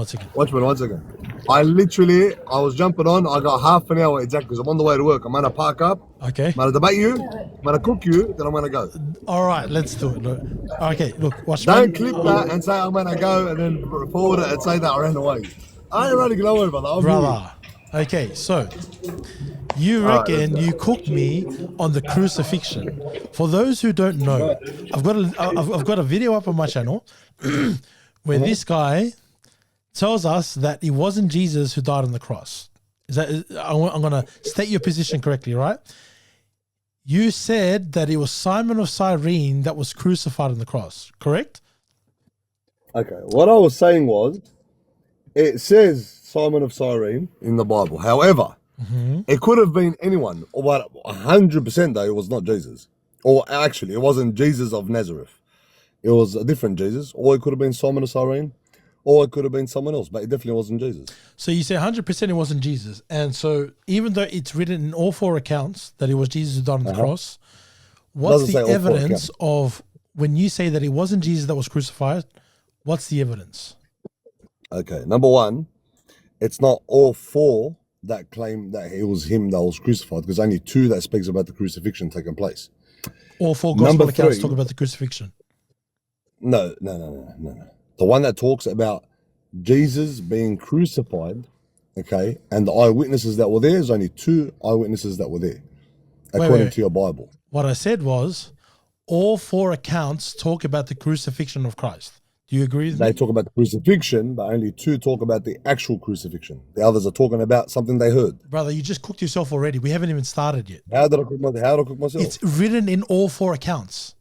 one second. Watch me 1 second. I was jumping on. I got half an hour exactly because I'm on the way to work. I'm going to park up. Okay. I'm going to debate you. I'm going to cook you. Then I'm going to go. All right, let's do it. Look. Okay, look. Watch. Don't clip that and say I'm going to go and then forward it and say that I ran away. I ain't running away, brother. Okay, so you reckon you cooked me on the crucifixion. For those who don't know, I've got a video up on my channel where this guy tells us that it wasn't Jesus who died on the cross. I'm going to state your position correctly, right? You said that it was Simon of Cyrene that was crucified on the cross, correct? Okay, what I was saying was, it says Simon of Cyrene in the Bible. However, it could have been anyone, but 100% though, it was not Jesus. Or actually, it wasn't Jesus of Nazareth. It was a different Jesus, or it could have been Simon of Cyrene, or it could have been someone else, but it definitely wasn't Jesus. So you say 100% it wasn't Jesus. And so even though it's written in all four accounts that it was Jesus who died on the cross, what's the evidence of when you say that it wasn't Jesus that was crucified? What's the evidence? Okay, number one, it's not all four that claim that it was him that was crucified, because only two that speaks about the crucifixion taking place. All four gospel accounts talk about the crucifixion. No. The one that talks about Jesus being crucified, okay, and the eyewitnesses that were there, is only two eyewitnesses that were there, according to your Bible. What I said was, all four accounts talk about the crucifixion of Christ. Do you agree with me? They talk about the crucifixion, but only two talk about the actual crucifixion. The others are talking about something they heard. Brother, you just cooked yourself already. We haven't even started yet. How did I cook myself? It's written in all four accounts.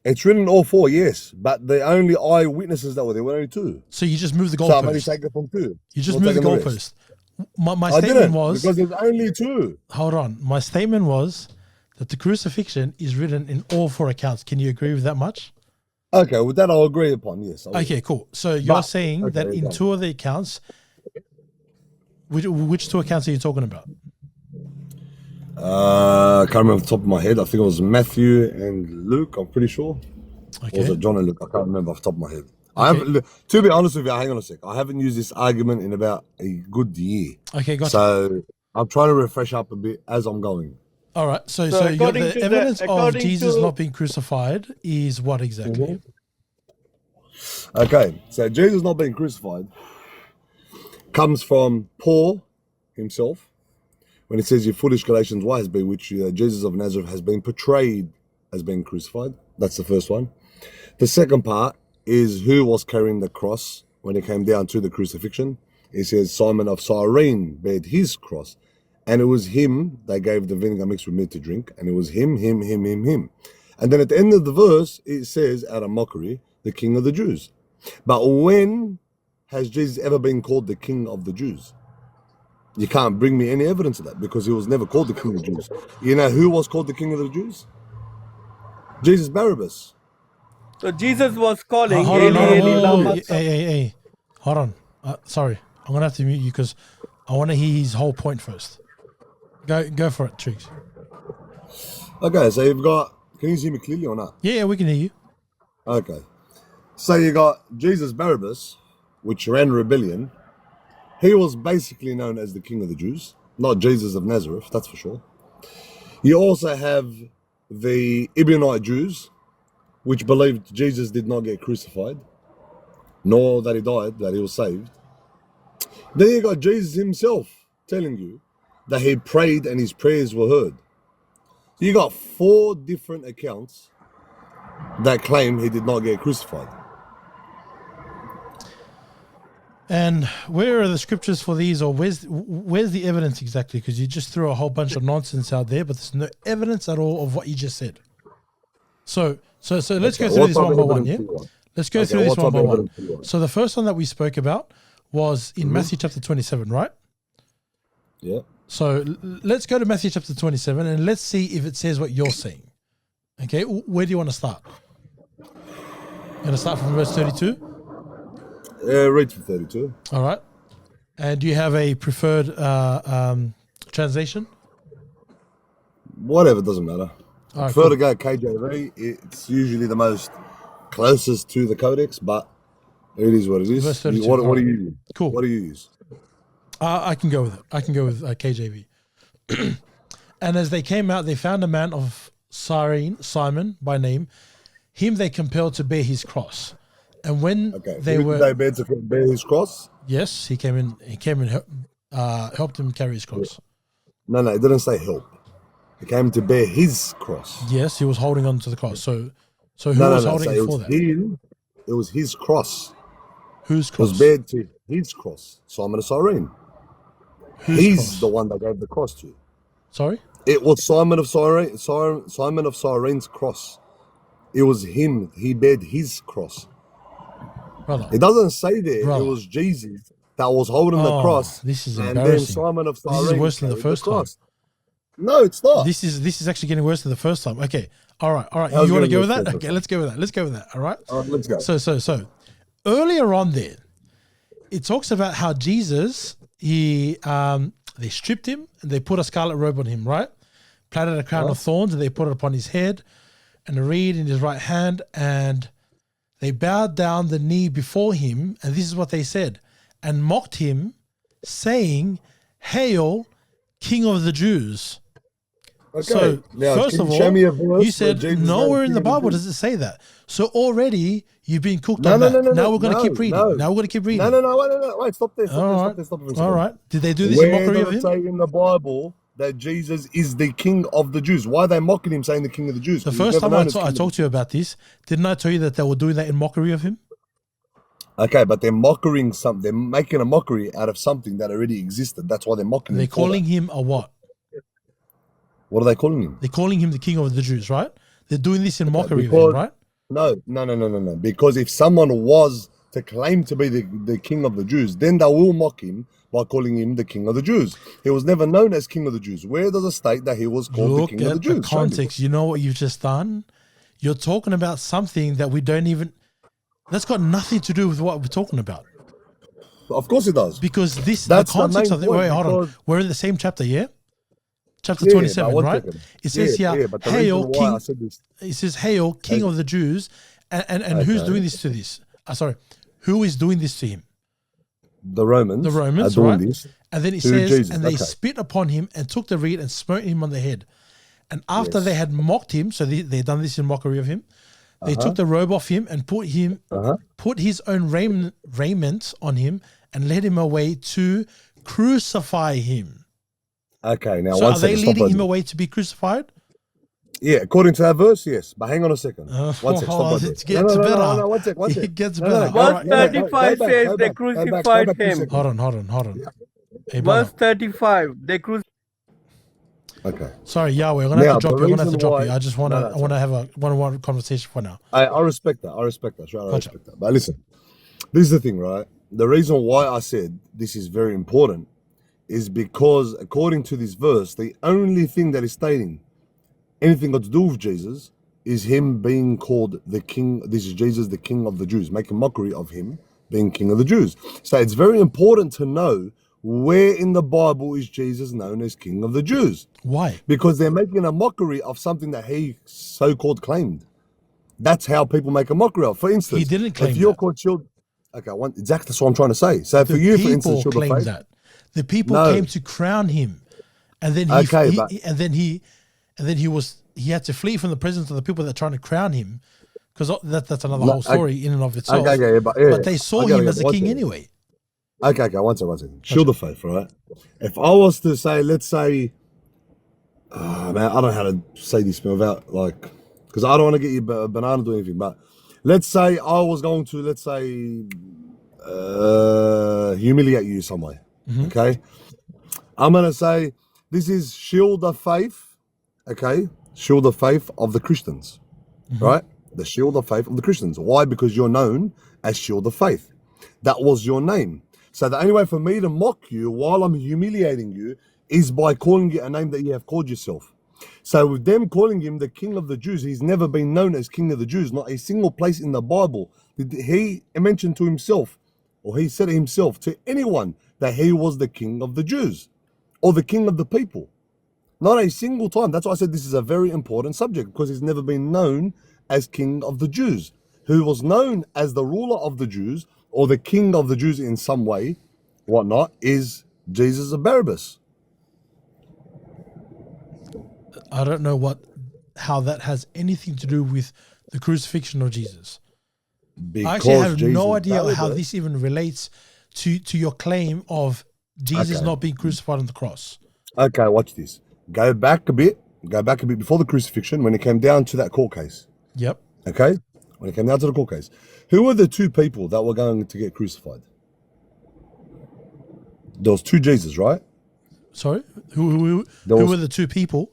It's written in all four, yes, but the only eyewitnesses that were there were only two. So you just moved the goalpost. So I'm only taking from two. You just moved the goalpost. My statement was, because there's only two. Hold on. My statement was that the crucifixion is written in all four accounts. Can you agree with that much? Okay, with that I'll agree upon, yes. Okay, cool. So you're saying that in two of the accounts, which two accounts are you talking about? I can't remember off the top of my head. I think it was Matthew and Luke, I'm pretty sure. Okay. Or was it John and Luke? I can't remember off the top of my head. Okay. To be honest with you, hang on a sec. I haven't used this argument in about a good year. Okay, gotcha. So I'm trying to refresh up a bit as I'm going. All right. So the evidence of Jesus not being crucified is what exactly? Okay, so Jesus not being crucified comes from Paul himself, when it says, "You foolish Galatians, why has been which Jesus of Nazareth has been portrayed as being crucified." That's the first one. The second part is who was carrying the cross when it came down to the crucifixion. It says Simon of Cyrene bared his cross, and it was him they gave the vinegar mixed with meat to drink, and it was him. And then at the end of the verse, it says, out of mockery, the King of the Jews. But when has Jesus ever been called the King of the Jews? You can't bring me any evidence of that, because he was never called the King of the Jews. You know who was called the King of the Jews? Jesus Barabbas. So Jesus was calling. Hey. Hold on. Sorry, I'm going to have to mute you because I want to hear his whole point first. Go for it, Triggs. Okay, so you've got... Can you see me clearly or not? Yeah, we can hear you. Okay. So you got Jesus Barabbas, which ran rebellion. He was basically known as the King of the Jews, not Jesus of Nazareth, that's for sure. You also have the Ebionite Jews, which believed Jesus did not get crucified, nor that he died, that he was saved. Then you got Jesus himself telling you that he prayed and his prayers were heard. You got four different accounts that claim he did not get crucified. And where are the scriptures for these, or where's the evidence exactly? Because you just threw a whole bunch of nonsense out there, but there's no evidence at all of what you just said. So let's go through this one by one, yeah? Let's go through this one by one. So the first one that we spoke about was in Matthew chapter 27, right? Yeah. So let's go to Matthew chapter 27 and let's see if it says what you're saying. Okay, where do you want to start? You want to start from verse 32? Read from 32. All right. And do you have a preferred translation? Whatever, doesn't matter. All right, prefer to go KJV. It's usually the most closest to the codex, but It is what it is. Verse 32. What All do right. you use? Cool. What do you use? I can go with it. I can go with KJV. And as they came out, they found a man of Cyrene, Simon by name. Him they compelled to bear his cross. And when they Who were, did they bear to bear his cross? yes, he came in. He came and helped him carry his cross. No, it didn't say help. He came to bear his cross. Yes, he was holding on to the cross. So who No, was no. holding So it it for was that? him. It was his cross. Whose It cross? was bared to his cross. Simon of Cyrene. Whose He's cross? the one that gave the cross to. Sorry? It was Simon of Cyrene. Simon of Cyrene's cross. It was him. He bared his cross. Brother. It doesn't say there. Brother. It was Jesus that was holding the cross. This is and then embarrassing. Simon of Cyrene This is worse than the carried first time. cross. No, it's not. This is actually getting worse than the first time. Okay. All right. How's You want to it go with getting that? worse? Okay, let's go with that. Let's go with that. All right. Let's go. So earlier on there, it talks about how Jesus, they stripped him and they put a scarlet robe on him, right? Planted a crown of thorns and they put it upon his head and a reed in his right hand, and they bowed down the knee before him, and this is what they said, and mocked him, saying, "Hail, King of the Jews." Okay. So, Now, first can of you show all, me a verse you said where Jesus nowhere is in the King of Bible Jews? does it say that. So already you've been cooked No, on no, that. no, Now we're going to keep reading. no. Now we're going to keep reading. No. Wait, stop there. Stop there. Stop there. All right. Did they do this in Where mockery does of it him? say in the Bible that Jesus is the King of the Jews? Why are they mocking him, saying the King of the Jews? The 'Cause he's first never time I known as King of the talked to you about this, didn't I tell you that they were doing that in mockery of him? Okay, but they're mocking something. They're making a mockery out of something that already existed. That's why they're mocking They're him. calling him a what? What are they calling him? They're calling him the King of the Jews, right? They're doing this in mockery of him, right? No. Because if someone was to claim to be the King of the Jews, then they will mock him by calling him the King of the Jews. He was never known as King of the Jews. Where does it state that he was called Look the King of the at Jews? the context. You know what you've just done? You're talking about something that we don't even... That's got nothing to do with what we're talking about. Of course it does. Because That's the the context main of the... point, Wait, hold on. because- We're in the same chapter, yeah? Chapter Yeah, 27, but one right? second. It says here, but the "Hail, reason why I King..." said this, It says, "Hail, King of the Jews." And who's doing this to this? Sorry. Who is doing this to him? the Romans are doing right? this. And then it to says, Jesus. and they Okay. spit upon him and took the reed and smote him on the head. And after they had mocked him, so they done this in mockery of him, they took the robe off him and put his own raiment on him and led him away to crucify him. Okay, now So one are they second. leading Stop him right away to be crucified? there. Yeah, according to that verse, yes. But hang on a second. One second. Stop right there. It gets better. No, one second. One second. It gets No, no, better. no. All Verse right. 35 says they crucified him. Hold on. Hey, brother. Verse 35, they crucified. Okay. Sorry, Yahweh. I'm gonna have to Now, drop the you. I'm gonna have to reason drop why- you. I just No, wanna no, I wanna have a one-on-one conversation for now. I respect that. I respect that. Right? I Gotcha. respect that. But listen, this is the thing, right? The reason why I said this is very important is because, according to this verse, the only thing that is stating anything got to do with Jesus is him being called the King. This is Jesus, the King of the Jews, making mockery of him being King of the Jews. So it's very important to know where in the Bible is Jesus known as King of the Jews, Why? because they're making a mockery of something that he so-called claimed. That's how people make a mockery of. For instance, He didn't claim if you're that. called children, okay, exactly that's what I'm trying to say. So for The you, for people instance, Shield of claimed Faith, that. The people No. came to crown him, and then Okay, he had to flee from the presence of the people that are trying to crown him, because that's another No, whole story in and of itself. okay, But they saw him as a one king second. anyway. Okay, one second. Shield of Faith, right? If I was to say, let's say, man, I don't know how to say this without because I don't want to get you a banana to do anything, but let's say I was going to, let's say, humiliate you some way, okay? I'm going to say, this is Shield of Faith, okay? Shield of Faith of the Christians, right? The Shield of Faith of the Christians. Why? Because you're known as Shield of Faith. That was your name. So the only way for me to mock you while I'm humiliating you is by calling you a name that you have called yourself. So with them calling him the King of the Jews, he's never been known as King of the Jews. Not a single place in the Bible did he mention to himself, or he said himself to anyone, that he was the King of the Jews or the King of the people. Not a single time. That's why I said this is a very important subject, because he's never been known as King of the Jews. Who was known as the ruler of the Jews or the king of the Jews in some way, whatnot, is Jesus of Barabbas. I don't know how that has anything to do with the crucifixion of Jesus. I actually have no idea how this even relates to your claim of Jesus not being crucified on the cross. Okay, watch this. Go back a bit before the crucifixion when it came down to that court case. Yep. Okay? When it came down to the court case. Who were the two people that were going to get crucified? There was two Jesus, right? Sorry? Who were the two people?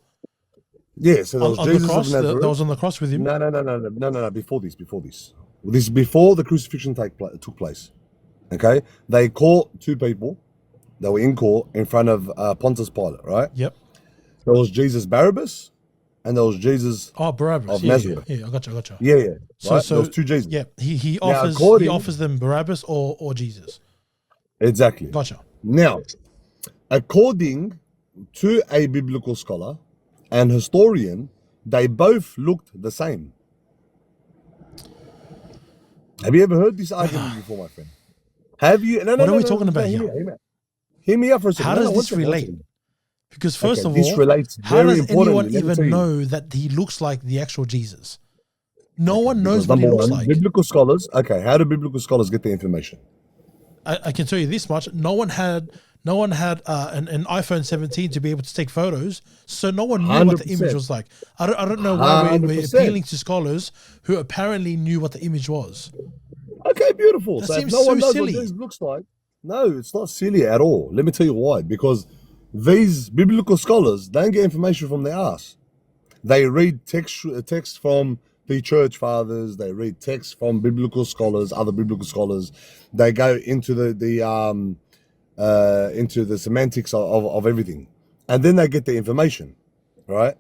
Yeah, so there was on Jesus the cross, of Nazareth. that was on the cross with him? No, before this. This is before the crucifixion took place. Okay? They caught two people that were in court in front of Pontius Pilate, right? Yep. There was Jesus Barabbas and there was Jesus Barabbas of Nazareth. Yeah, I gotcha. Yeah. Right? So there was two Jesus. Yeah, he offers them Barabbas or Jesus. Exactly. Gotcha. Now, according to a biblical scholar and historian, they both looked the same. Have you ever heard this argument before, my friend? Have you? What are we talking about here? Hear me out for a second. How does this relate? Because first of this all, relates how very does anyone importantly. even know that he looks like the actual Jesus? No one knows what he looks like. Biblical scholars. Okay, how do biblical scholars get the information? I can tell you this much: no one had an iPhone 17 to be able to take photos, so no one knew 100%. what the image was like. I don't know why we're 100%. appealing to scholars who apparently knew what the image was. Okay, beautiful. That So if seems no one so knows silly. what this looks like, no, it's not silly at all. Let me tell you why. Because these biblical scholars don't get information from their ass. They read text from the church fathers. They read text from biblical scholars, other biblical scholars. They go into the semantics of everything, and then they get the information, right?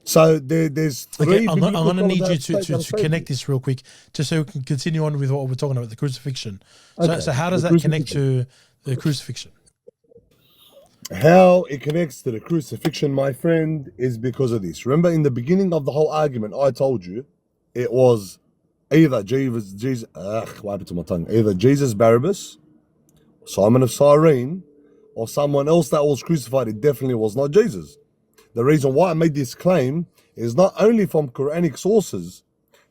So there's three. Okay, I'm going to need you to connect this real quick, just so we can continue on with what we're talking about, the crucifixion. So how does that connect to the crucifixion? How it connects to the crucifixion, my friend, is because of this. Remember, in the beginning of the whole argument, I told you it was either Jesus. What happened to my tongue? Either Jesus Barabbas, Simon of Cyrene, or someone else that was crucified. It definitely was not Jesus. The reason why I made this claim is not only from Quranic sources,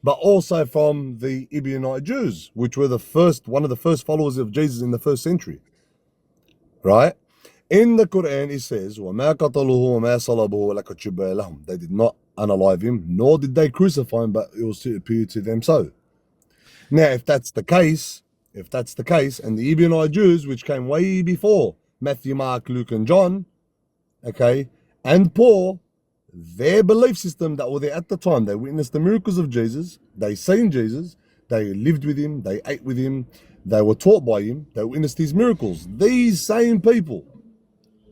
but also from the Ebionite Jews, which were one of the first followers of Jesus in the first century. Right? In the Quran, it says, وَمَا قَتَلُوهُ وَمَا صَلَبُوهُ وَلَكَنْ شُبِّهَ لَهُمْ. They did not unalive him, nor did they crucify him, but it was to appear to them so. Now, if that's the case, and the Ebionite Jews, which came way before Matthew, Mark, Luke, and John, okay, and Paul, their belief system that were there at the time, they witnessed the miracles of Jesus, they seen Jesus, they lived with him, they ate with him, they were taught by him, they witnessed these miracles. These same people,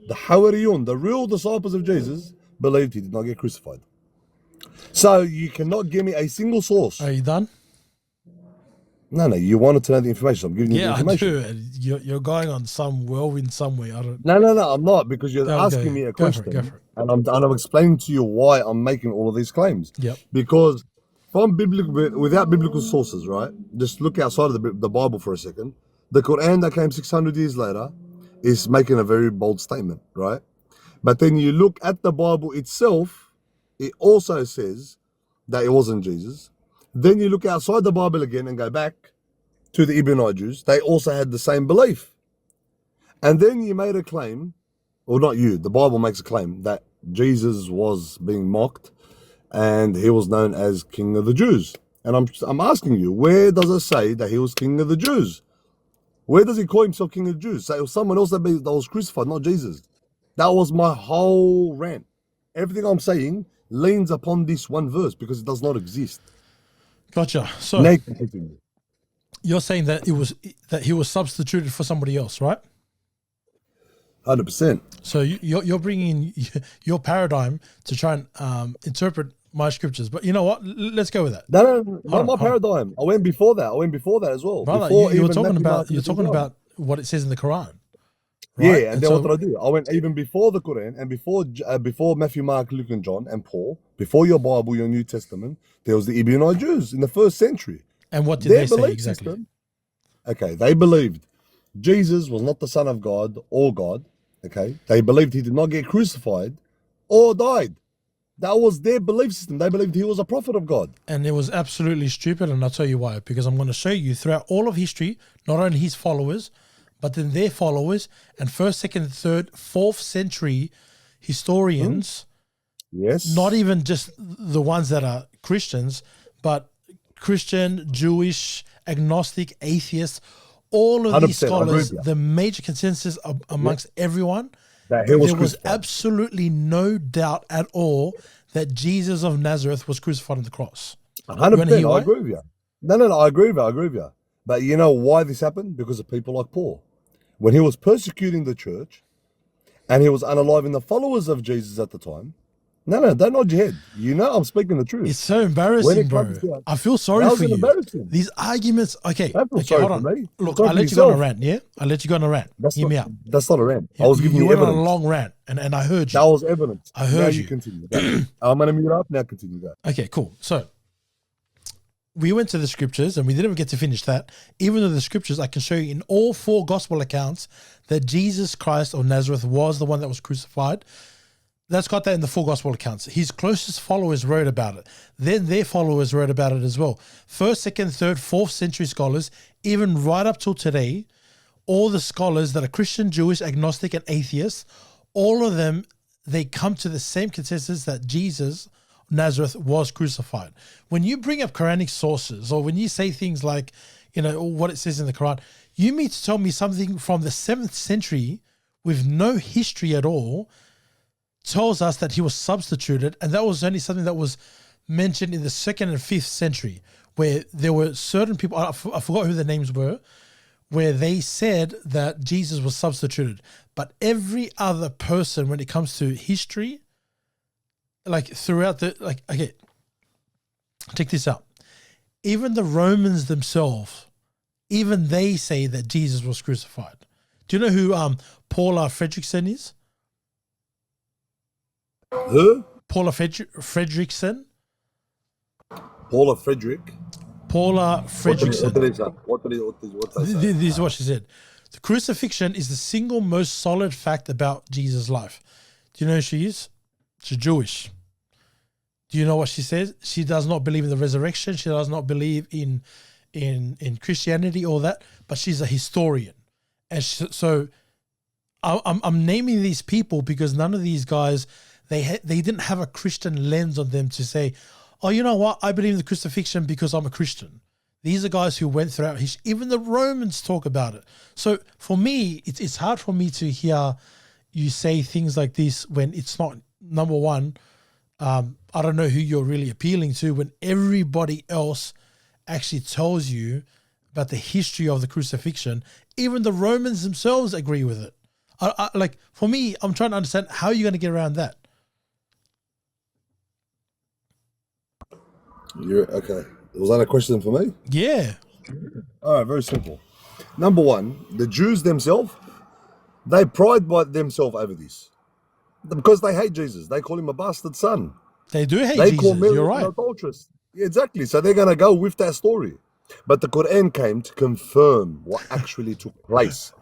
the Hawariyun, the real disciples of Jesus, believed he did not get crucified. So you cannot give me a single source. Are you done? No, you wanted to know the information. So I'm giving you the Yeah, I information. do. You're going on some whirlwind some way. I don't. No, I'm not, because you're asking me a question, Go for it. and I'm explaining to you why I'm making all of these claims. Yep. Because without biblical sources, right? Just look outside of the Bible for a second. The Quran that came 600 years later is making a very bold statement, right? But then you look at the Bible itself, it also says that it wasn't Jesus. Then you look outside the Bible again and go back to the Ebionite Jews. They also had the same belief. And then you made a claim, or not you, the Bible makes a claim that Jesus was being mocked and he was known as King of the Jews. And I'm asking you, where does it say that he was King of the Jews? Where does he call himself King of the Jews? Say it was someone else that was crucified, not Jesus. That was my whole rant. Everything I'm saying leans upon this one verse because it does not exist. Gotcha. So you're saying that he was substituted for somebody else, right? 100%. So you're bringing in your paradigm to try and interpret my scriptures, but you know what? Let's go with that. No, not my paradigm. I went before that. as well. Brother, you're talking about what it says in the Quran. Right? Yeah, and then what did I do? I went even before the Quran and before Matthew, Mark, Luke, and John, and Paul, before your Bible, your New Testament, there was the Ebionite Jews in the first century. And what did they say exactly? Okay, they believed Jesus was not the Son of God or God. Okay, they believed he did not get crucified or died. That was their belief system. They believed he was a prophet of God. And it was absolutely stupid, and I'll tell you why. Because I'm going to show you throughout all of history, not only his followers, but then their followers and first, second, third, fourth century historians. Yes. Not even just the ones that are Christians, but Christian, Jewish, agnostic, atheist, all of these 100%, scholars, the major consensus amongst everyone, that there was crucified. absolutely no doubt at all that Jesus of Nazareth was crucified on the cross. 100%, I agree with you. No, I agree with you. But you know why this happened? Because of people like Paul. When he was persecuting the church and he was unaliving the followers of Jesus at the time, no, don't nod your head. You know I'm speaking the truth. It's so embarrassing, bro. I feel sorry for you. These arguments, okay, hold on. Me. Look, I'll let you go on a rant, yeah? I'll let you go on a rant. Hear me out. That's not a rant. Yeah, I was giving you went evidence. on a long rant, and I heard you. That was evidence. I heard you. Continue. I'm going to mute up. Now continue. Go. Okay, cool. So we went to the scriptures, and we didn't even get to finish that. Even though the scriptures, I can show you in all four gospel accounts that Jesus Christ of Nazareth was the one that was crucified. That's got that in the four gospel accounts. His closest followers wrote about it. Then their followers wrote about it as well. First, second, third, fourth century scholars, even right up till today, all the scholars that are Christian, Jewish, agnostic, and atheists, all of them, they come to the same consensus that Jesus of Nazareth was crucified. When you bring up Quranic sources, or when you say things like, you know, what it says in the Quran, you mean to tell me something from the 7th century with no history at all tells us that he was substituted, and that was only something that was mentioned in the 2nd and 5th century, where there were certain people, I forgot who the names were, where they said that Jesus was substituted. But every other person, when it comes to history, like throughout the, like, okay, check this out. Even the Romans themselves, even they say that Jesus was crucified. Do you know who Paula Fredrickson is? Who? Paula Fredrickson. Paula Frederick. Paula Fredrickson. What did they say? This is what she said. The crucifixion is the single most solid fact about Jesus' life. Do you know who she is? She's Jewish. Do you know what she says? She does not believe in the resurrection. She does not believe in Christianity, all that. But she's a historian, and so I'm naming these people because none of these guys. They didn't have a Christian lens on them to say, oh, you know what? I believe in the crucifixion because I'm a Christian. These are guys who went throughout history. Even the Romans talk about it. So for me, it's hard for me to hear you say things like this when it's not, number one, I don't know who you're really appealing to, when everybody else actually tells you about the history of the crucifixion. Even the Romans themselves agree with it. Like, for me, I'm trying to understand how you're going to get around that. Okay. Was that a question for me? Yeah. All right, very simple. Number one, the Jews themselves, they pride by themselves over this. Because they hate Jesus. They call him a bastard son. They do hate they Jesus. Call Mary You're right. An adulteress. Yeah, exactly. So they're going to go with that story. But the Quran came to confirm what actually took place.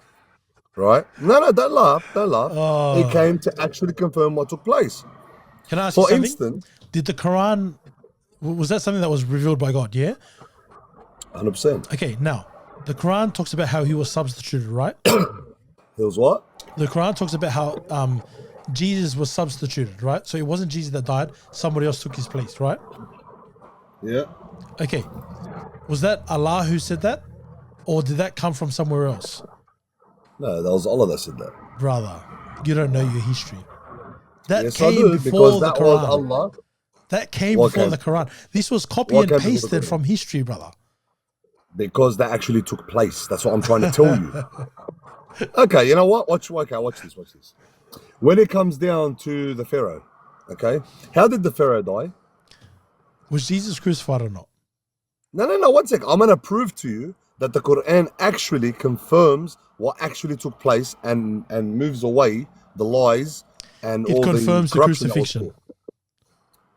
Right? No, don't laugh. It came to actually confirm what took place. Can I ask you something? For instance, did the Quran, was that something that was revealed by God? Yeah? 100%. Okay, now, the Quran talks about how he was substituted, right? He was what? The Quran talks about how Jesus was substituted, right? So it wasn't Jesus that died, somebody else took his place, right? Yeah. Okay. Was that Allah who said that? Or did that come from somewhere else? No, that was Allah that said that. Brother, you don't know your history. That yes, came I do, before the that Quran. Was Allah. That came before the Quran. This was copy and pasted from history, brother. Because that actually took place. That's what I'm trying to tell you. Okay, you know what? Watch this. When it comes down to the Pharaoh, okay, how did the Pharaoh die? Was Jesus crucified or not? No, 1 second. I'm going to prove to you that the Quran actually confirms what actually took place and moves away the lies and it all confirms the the crucifixion.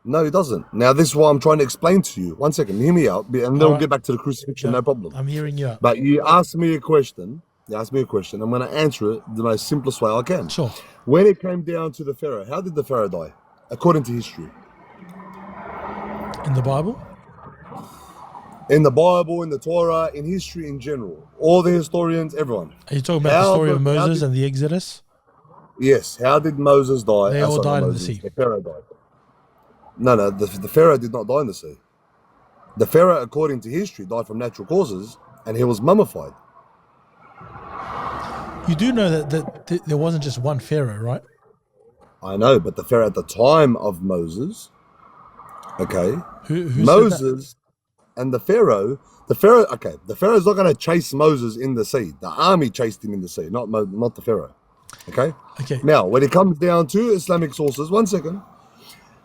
No, he doesn't. Now, this is what I'm trying to explain to you. One second, hear me out, and then we'll get back to the crucifixion, no problem. I'm hearing you out. But you asked me a question. I'm going to answer it the most simplest way I can. Sure. When it came down to the Pharaoh, how did the Pharaoh die? According to history. In the Bible? In the Bible, in the Torah, in history in general. All the historians, everyone. Are you talking about the story of Moses and the Exodus? Yes. How did Moses die? They all died in the sea. The Pharaoh died. No, the Pharaoh did not die in the sea. The Pharaoh, according to history, died from natural causes, and he was mummified. You do know that there wasn't just one Pharaoh, right? I know, but the Pharaoh at the time of Moses, okay, Who Moses and the Pharaoh, okay, the Pharaoh's not going to chase Moses in the sea. The army chased him in the sea, not the Pharaoh, okay? Okay. Now, when it comes down to Islamic sources, one second,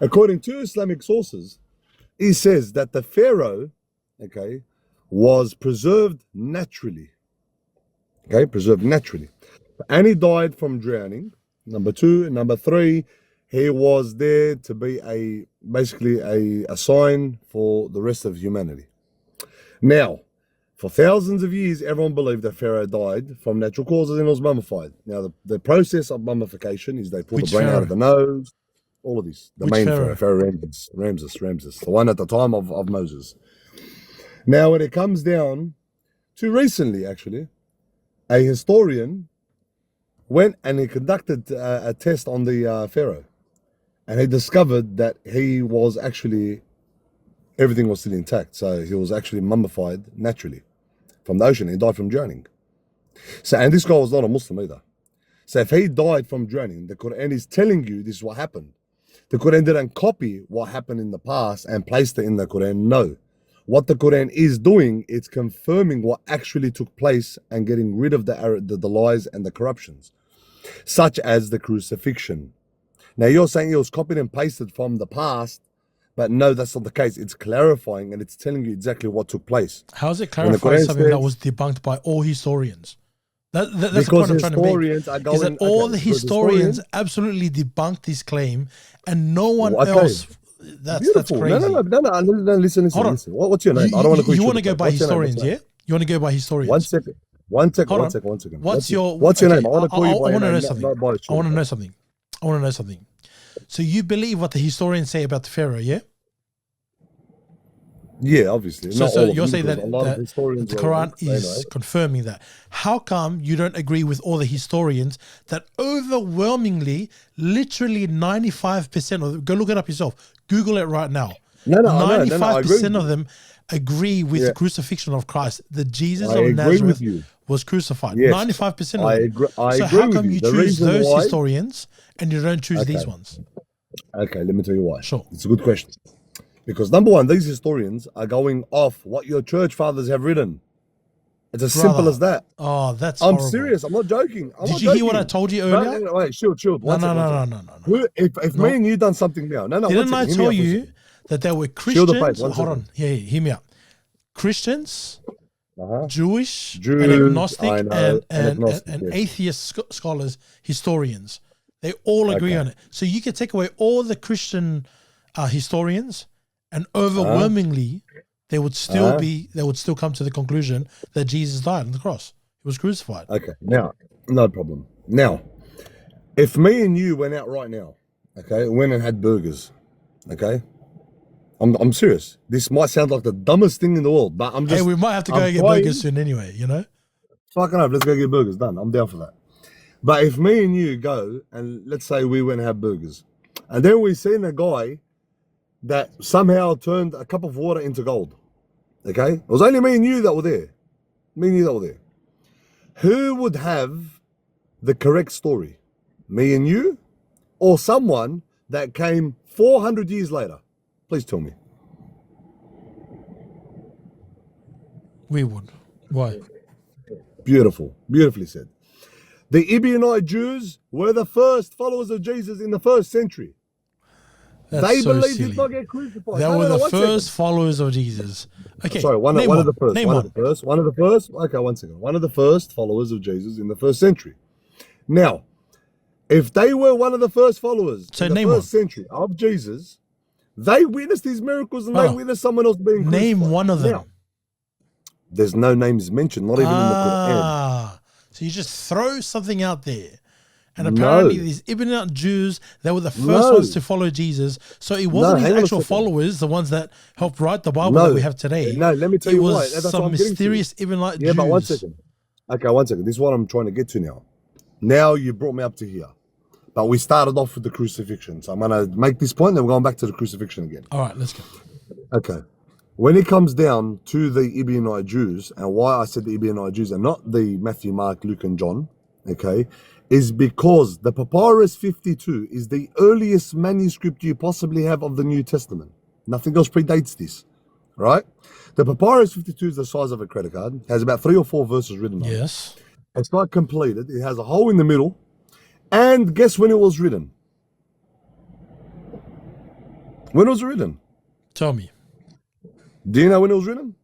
according to Islamic sources, he says that the Pharaoh, okay, was preserved naturally. Okay, preserved naturally. And he died from drowning. Number 2. Number 3, he was there to be basically a sign for the rest of humanity. Now, for thousands of years, everyone believed that Pharaoh died from natural causes and was mummified. Now, the process of mummification is they pull the brain out of the nose, all of this. The main Pharaoh Ramses, the one at the time of Moses. Now, when it comes down to recently, actually, a historian went and he conducted a test on the Pharaoh, and he discovered that he was actually, everything was still intact. So he was actually mummified naturally from the ocean. He died from drowning. So, and this guy was not a Muslim either. So if he died from drowning, the Quran is telling you this is what happened. The Quran didn't copy what happened in the past and placed it in the Quran. No. What the Quran is doing, it's confirming what actually took place and getting rid of the lies and the corruptions, such as the crucifixion. Now, you're saying it was copied and pasted from the past, but no, that's not the case. It's clarifying and it's telling you exactly what took place. How is it clarifying something that was debunked by all historians? That's the point I'm trying to make. Is that all the historians absolutely debunked this claim and no one else... That's crazy. No, listen. What's your name? I don't want to call you. You want to go by historians, yeah? You want to go by historians? One second. What's your name? I want to call you by your name. I want to know something. So you believe what the historians say about the Pharaoh, yeah? Yeah, obviously. So you're saying that the Quran is confirming that. How come you don't agree with all the historians that overwhelmingly, literally 95% of them, go look it up yourself, Google it right now. 95% of them agree with the crucifixion of Christ, that Jesus of Nazareth was crucified. Yes. 95% of them. I agree. So how come you choose those historians and you don't choose these ones? Okay, let me tell you why. Sure. It's a good question. Because number one, these historians are going off what your church fathers have written. It's as simple as that. Oh, that's I'm horrible. Serious. I'm not joking. Did you hear what I told you earlier? No, wait, chill. No. If me and you done something now. Didn't I tell you that there were Christians? Hold on. Hear me out. Christians, Jewish, and agnostic, and atheist scholars, historians. They all agree on it. So you can take away all the Christian historians, and overwhelmingly, they would still come to the conclusion that Jesus died on the cross. He was crucified. Okay, now, no problem. Now, if me and you went out right now, okay, went and had burgers, okay, I'm serious. This might sound like the dumbest thing in the world, but I'm just... Hey, we might have to go and get burgers soon anyway, you know? Fucking up, let's go get burgers, done. I'm down for that. But if me and you go, and let's say we went and have burgers, and then we seen a guy that somehow turned a cup of water into gold, okay? It was only me and you that were there. Who would have the correct story? Me and you? Or someone that came 400 years later? Please tell me. We would. Why? Beautifully said. The Ebionite Jews were the first followers of Jesus in the first century. They believed he did not get crucified. They were the first followers of Jesus. Okay, sorry, one of the first. Okay, one second. One of the first followers of Jesus in the first century. Now, if they were one of the first followers in the first century of Jesus, They witnessed these miracles, and they witnessed someone else being crucified. Name one of them. Now, there's no names mentioned, not even in the Quran. So you just throw something out there. And apparently these Ibn Jews, they were the first ones to follow Jesus. So it wasn't his actual followers, the ones that helped write the Bible that we have today. No, let me tell you why. It was some mysterious Ibn Jews. But 1 second. Okay, 1 second. This is what I'm trying to get to now. Now you brought me up to here. But we started off with the crucifixion. So I'm going to make this point, then we're going back to the crucifixion again. All right, let's go. Okay. When it comes down to the Ibn Jews, and why I said the Ibn Jews and not the Matthew, Mark, Luke, and John, okay, is because the Papyrus 52 is the earliest manuscript you possibly have of the New Testament. Nothing else predates this, right? The Papyrus 52 is the size of a credit card, has about 3 or 4 verses written on it. Yes. It's not completed. It has a hole in the middle. And guess when it was written? When was it written? Tell me. Do you know when it was written?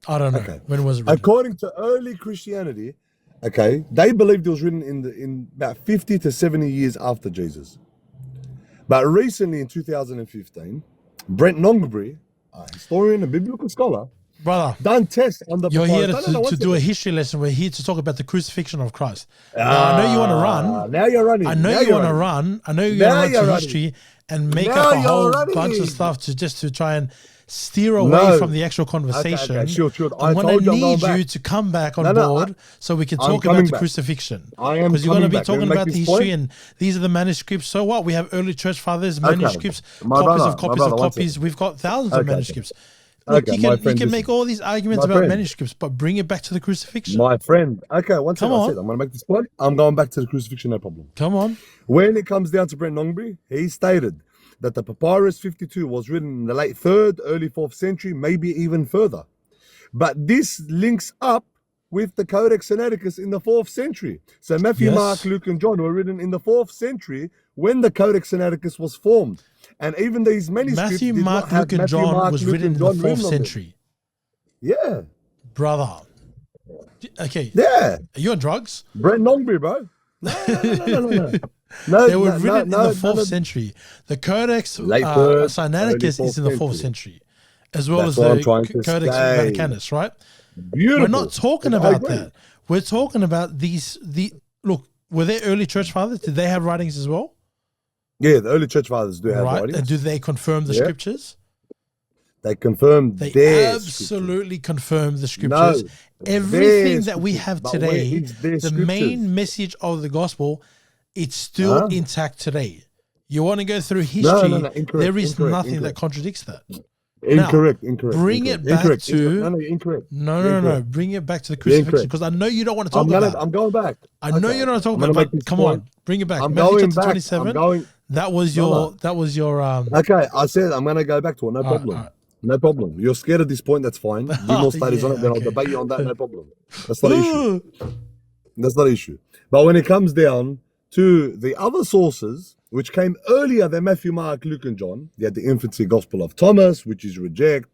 I don't know. Okay. When was it written? According to early Christianity, okay, they believed it was written in about 50 to 70 years after Jesus. But recently in 2015, Brent Nongbury, a historian and biblical scholar, brother, done tests on the you're here Papyrus. to do a history lesson. We're here to talk about the crucifixion of Christ. Now, I know you want to run. Now you're running. I know you want to run. I know you're going to run to history and make up a whole bunch of stuff to try and steer away from the actual conversation. Okay, sure. I'm going to need you to come back on board so we can talk about the crucifixion. Because you're going to be talking about the history and these are the manuscripts. So what? We have early church fathers, manuscripts, copies. We've got thousands of manuscripts. Look, you can make all these arguments about manuscripts, but bring it back to the crucifixion. My friend. Okay, one second. on. I'm going to make this point. I'm going back to the crucifixion, no problem. Come on. When it comes down to Brent Nongbury, he stated that the Papyrus 52 was written in the late 3rd, early 4th century, maybe even further. But this links up with the Codex Sinaiticus in the 4th century. So Matthew, Mark, Luke, and John were written in the 4th century when the Codex Sinaiticus was formed. And even these manuscripts Matthew, Mark, Luke, and John was written in the 4th century. Yeah. Brother. Okay. Yeah. Are you on drugs? Brent Nongbury, bro. No. They were written in the 4th century. The Codex Sinaiticus is in the 4th century, as well as the Codex Vaticanus, right? Beautiful. We're not talking about that. We're talking about look, were they early church fathers? Did they have writings as well? Yeah, the early church fathers do have writings. And do they confirm the scriptures? They confirmed They absolutely confirm the scriptures. No, everything that we have today, the main message of the gospel, it's still intact today. You want to go through history, there is nothing that contradicts that. Incorrect. Bring it back to... Incorrect. No. Bring it back to the crucifixion, because I know you don't want to talk about it. I'm going back. I know you don't want to talk about it, but come on. Bring it back. I'm Matthew going chapter back. 27. That was your... Okay, I said I'm going to go back to it. No problem. Right. No problem. You're scared at this point. That's fine. Do more studies on it. Then I'll debate you on that. No problem. That's not an issue. That's not an issue. But when it comes down to the other sources, which came earlier than Matthew, Mark, Luke, and John, you had the infancy gospel of Thomas, which is reject.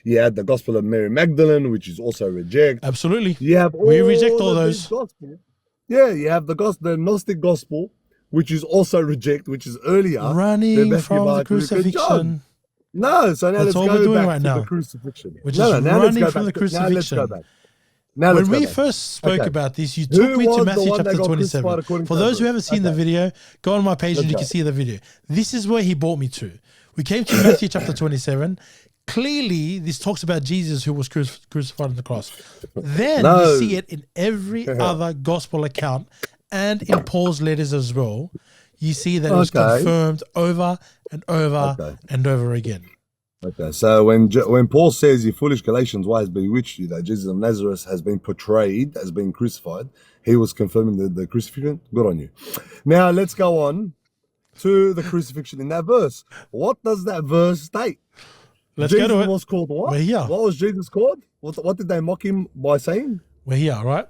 You had the gospel of Mary Magdalene, which is also reject. Absolutely. You have we reject all those. You have the Gnostic gospel, which is also reject, which is earlier. Running from the crucifixion. No, so now let's go back to the crucifixion. We're just running from the crucifixion. Now let's go back. When we first spoke about this, you took me to Matthew chapter 27. For those who haven't seen the video, go on my page and you can see the video. This is where he brought me to. We came to Matthew chapter 27. Clearly, this talks about Jesus who was crucified on the cross. Then you see it in every other gospel account and in Paul's letters as well. You see that it was confirmed over and over and over again. Okay, so when Paul says, "You foolish Galatians, why has bewitched you that Jesus of Nazareth has been portrayed as being crucified," he was confirming the crucifixion. Good on you. Now let's go on to the crucifixion in that verse. What does that verse state? Let's Jesus go to it. Was called what? We're here. What was Jesus called? What did they mock him by saying? We're here, right?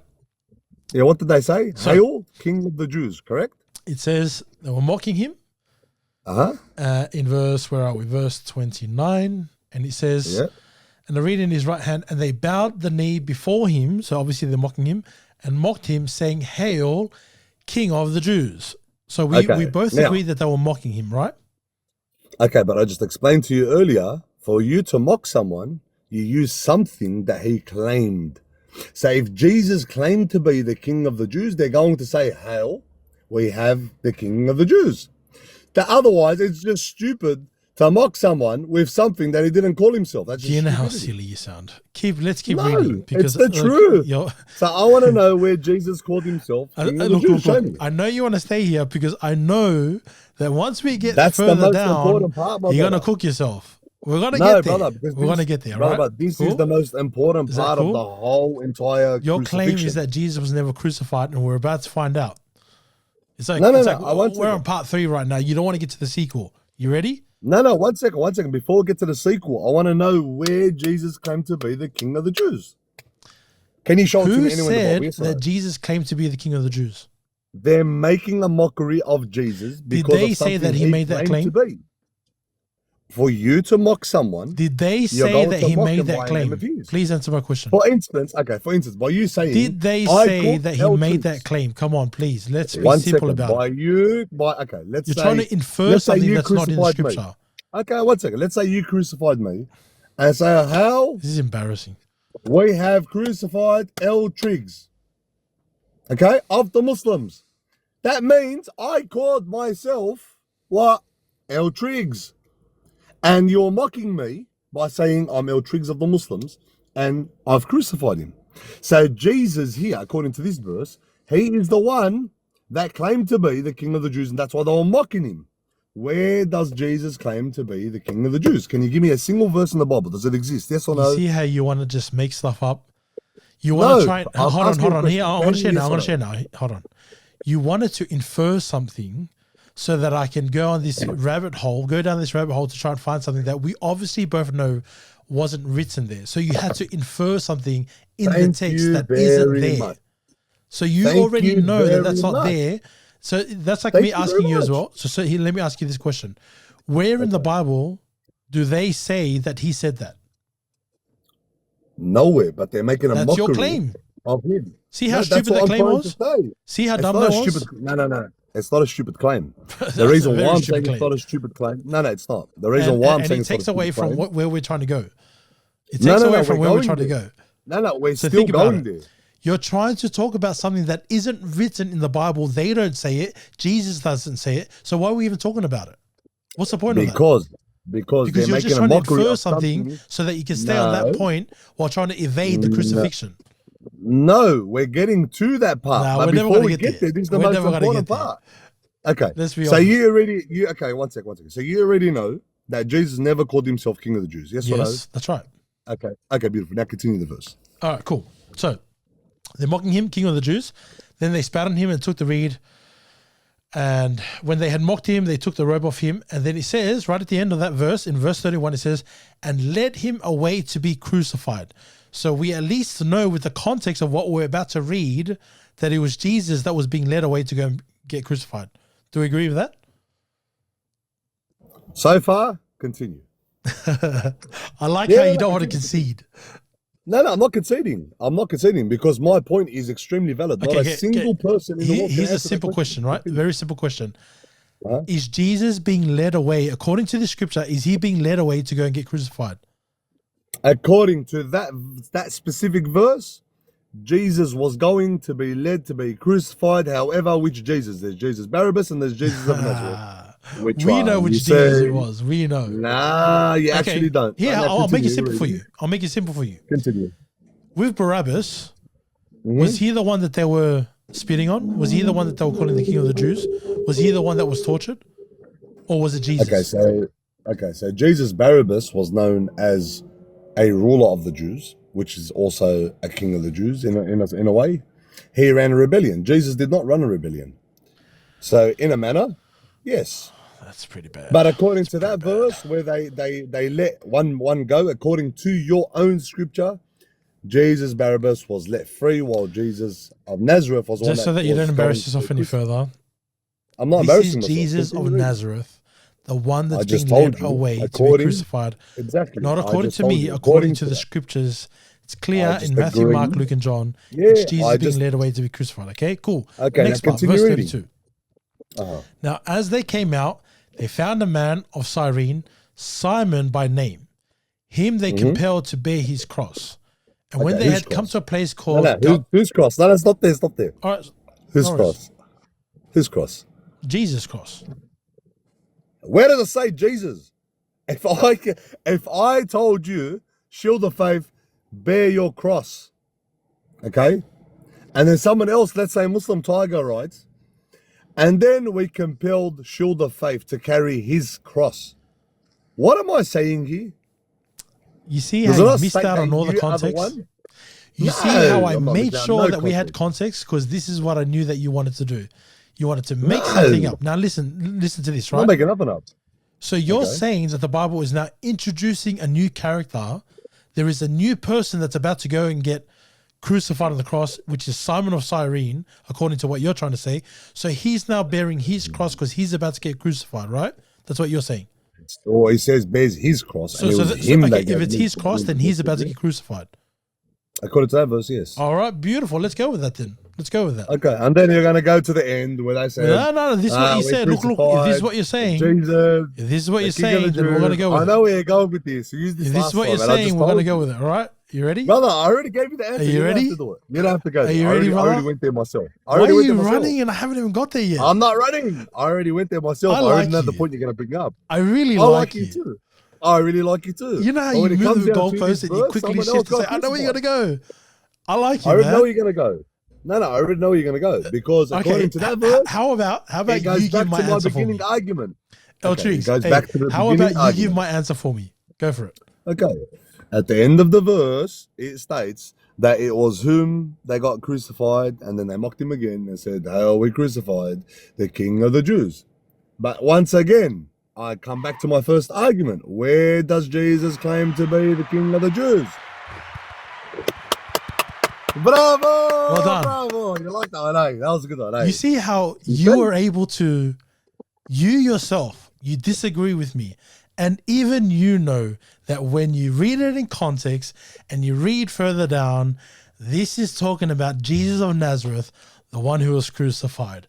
Yeah, what did they say? Hail, King of the Jews, correct? It says they were mocking him. In verse, where are we? Verse 29. And it says, and the reading in his right hand, and they bowed the knee before him. So obviously they're mocking him and mocked him, saying, "Hail, King of the Jews." So we both agree that they were mocking him, right? Okay, but I just explained to you earlier, for you to mock someone, you use something that he claimed. So if Jesus claimed to be the king of the Jews, they're going to say, hail, we have the king of the Jews. That otherwise, it's just stupid to mock someone with something that he didn't call himself. That's just Do you know how stupidity. silly you sound? Let's keep No, reading. it's the truth. So I want to know where Jesus called himself king of the Jews. Show me. I know you want to stay here because I know that once we get That's the further most down, important part, my you're going to brother. cook yourself. We're going to No, get there. brother, because We're going to this- get there, brother, right? but this Cool? is the most important Is that part cool? of the whole entire Your claim crucifixion. is that Jesus was never crucified, and we're about to find out. It's like, No, it's no, like no, I won't we're take on it. part 3 right now. You don't want to get to the sequel. You ready? No, one second. Before we get to the sequel, I want to know where Jesus claimed to be the king of the Jews. Can you show it to Who me anywhere in the said Bible? Yes or no? that Jesus claimed to be the king of the Jews? They're making a mockery of Jesus because they of say that something he made that claimed to be. For you to mock someone, Did they you're say going that to he mock made him that by a name claim? of his. Please answer my question. For instance, by you saying, Did they I say cooked that he L made troops. that claim? Come on, please. Let's be One simple second. about it. Let's You're say, trying to infer let's say something you that's not in the crucified me. scripture. Okay, 1 second. Let's say you crucified me and say, how This is embarrassing. we have crucified L Triggs, okay, of the Muslims. That means I called myself what? L Triggs. And you're mocking me by saying I'm L Triggs of the Muslims and I've crucified him. So Jesus here, according to this verse, he is the one that claimed to be the king of the Jews, and that's why they were mocking him. Where does Jesus claim to be the king of the Jews? Can you give me a single verse in the Bible? Does it exist? Yes or You no? see how you want to just make stuff up? You want to No, try and I'm hold asking a on. Here, question. I'm Can going to you share now. yes I'm or going to share now. Hold on. You wanted to infer something so that I can go on this rabbit hole, go down this rabbit hole to try and find something that we obviously both know wasn't written there. So you had to infer something in the Thank text you that isn't very there. much. So you Thank already you know that very that's not much. there. So that's like Thank me you very asking you as much. well. So here, let me ask you this question. Where in the Bible do they say that he said that? Nowhere, but they're making a That's mockery your claim. of him. See how No, stupid that's what the I'm claim trying was? to say. See how It's dumb not that a was? stupid. No. It's not a stupid claim. That's The a reason very why I'm stupid saying claim. it's not a stupid claim. No, it's not. The reason why I'm saying it it's not a takes away stupid from claim. where we're trying to go. It No, takes away we're from where we're going trying to there. go. No, we're So still think about going it. there. You're trying to talk about something that isn't written in the Bible. They don't say it. Jesus doesn't say it. So why are we even talking about it? What's the point of that? Because Because they're you're just making a trying to mockery infer of something so that you can stay on that No. point while trying to evade the No. crucifixion. No, we're getting to that part. Nah, but we're never before gonna we get get there. there, this is the We're most never gonna important get there. part. Okay. Let's be So honest. okay, 1 second. So you already know that Jesus never called himself King of the Jews. Yes, or no? Yes, that's right. Okay, beautiful. Now continue the verse. All right, cool. So they're mocking him, king of the Jews. Then they spat on him and took the reed. And when they had mocked him, they took the robe off him. And then it says, right at the end of that verse, in verse 31, it says, and led him away to be crucified. So we at least know with the context of what we're about to read that it was Jesus that was being led away to go and get crucified. Do we agree with that? So far, continue. I like Yeah, how you no, don't want to continue. concede. No, I'm not conceding. I'm not conceding because my point is extremely valid. Not a single person in the world can Here's a answer that simple question, right? Very simple question. Huh? Is Jesus being led away, according to the scripture, is he being led away to go and get crucified? According to that specific verse, Jesus was going to be led to be crucified. However, which Jesus? There's Jesus Barabbas and there's Jesus of Nazareth. Which We one? know You which Jesus say- it was. We know. Nah, you actually don't. Here, No, I'll make it continue, simple for really. you. I'll make it simple for you. Continue. With Barabbas, Mm-hmm. was he the one that they were spitting on? Was he the one that they were calling the king of the Jews? Was he the one that was tortured? Or was it Jesus? So Jesus Barabbas was known as a ruler of the Jews, which is also a king of the Jews in a way. He ran a rebellion. Jesus did not run a rebellion. So in a manner, yes. That's pretty bad. But according to that verse where they let one go, according to your own scripture, Jesus Barabbas was let free while Jesus of Nazareth was Just so that you don't embarrass yourself any further. I'm not This embarrassing is myself. Jesus of Continue reading. Nazareth, the one that's just being led told you, away to be according- crucified. Exactly. Not I according just to told me, you, according to the that. scriptures. It's clear I just in Matthew, agree. Mark, Luke, and John. Yeah, it's Jesus I being just- led away to be crucified. Okay, cool. Okay, Next now part, continue verse reading. 32. Uh-huh. Now, as they came out, They found a man of Cyrene, Simon by name. Him they compelled to bear his cross. And when they had come to a place called... Whose cross? No, stop there, stop there. All right, Whose cross? Whose cross? Jesus' cross. Where does it say Jesus? If I told you, shield of faith, bear your cross, okay? And then someone else, let's say Muslim Tiger, writes, and then we compelled shield of faith to carry his cross. What am I saying here? You see how you missed out on all the context? You see how I made sure that we had context, because this is what I knew that you wanted to do. You wanted to make something up. Now listen to this, right? I'm making nothing up. So you're saying that the Bible is now introducing a new character. There is a new person that's about to go and get crucified on the cross, which is Simon of Cyrene, according to what you're trying to say. So he's now bearing his cross because he's about to get crucified, right? That's what you're saying. Or he says bears his cross. So if it's his cross, then he's about to get crucified. According to that verse, yes. All right, beautiful. Let's go with that then. Let's go with that. Okay, and then you're going to go to the end where they say... No, this is what you said. Look, if this is what you're saying. Jesus, if this is what you're saying, then we're going to go with it. I know where you're going with this. If this is what you're saying, we're going to go with it. All right? You ready? Brother, I already gave you the answer. Are you ready? Don't have to do it. You don't have to go. Are you ready, brother? I already went there myself. Why are you running and I haven't even got there yet? I'm not running. I already went there myself. I already know the point you're going to bring up. I really like you too. I really like you too. You know how you move the goalposts and you quickly shift to say, I know where you're going to go. I like you, I already know where you're going to go. No, I already know where you're going to go. Because according to that verse, how about you give my answer for me? Argument. Trees, how about you give my answer for me? Go for it. Okay. At the end of the verse, it states that it was whom they got crucified, and then they mocked him again and said, "Hail, we crucified the King of the Jews." But once again, I come back to my first argument. Where does Jesus claim to be the King of the Jews? Bravo! Well done. Bravo! You like that one, eh? That was a good one, eh? You see how you were able to, you yourself, you disagree with me. And even you know that when you read it in context and you read further down, this is talking about Jesus of Nazareth, the one who was crucified.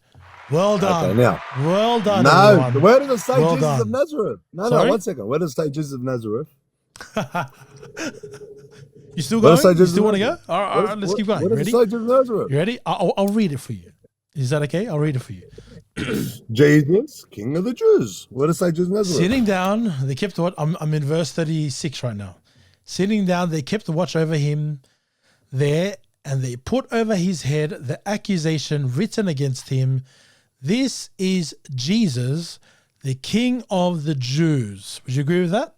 Well done. Okay, now. Well done, everyone. Where does it say Jesus of Nazareth? No, 1 second. Where does it say Jesus of Nazareth? You still going? You still want to go? All right, let's keep going. Ready? You ready? I'll read it for you. Is that okay? I'll read it for you. Jesus, King of the Jews. Where does it say Jesus of Nazareth? Sitting down, they kept watch. I'm in verse 36 right now. Sitting down, they kept watch over him there, and they put over his head the accusation written against him. This is Jesus, the King of the Jews. Would you agree with that?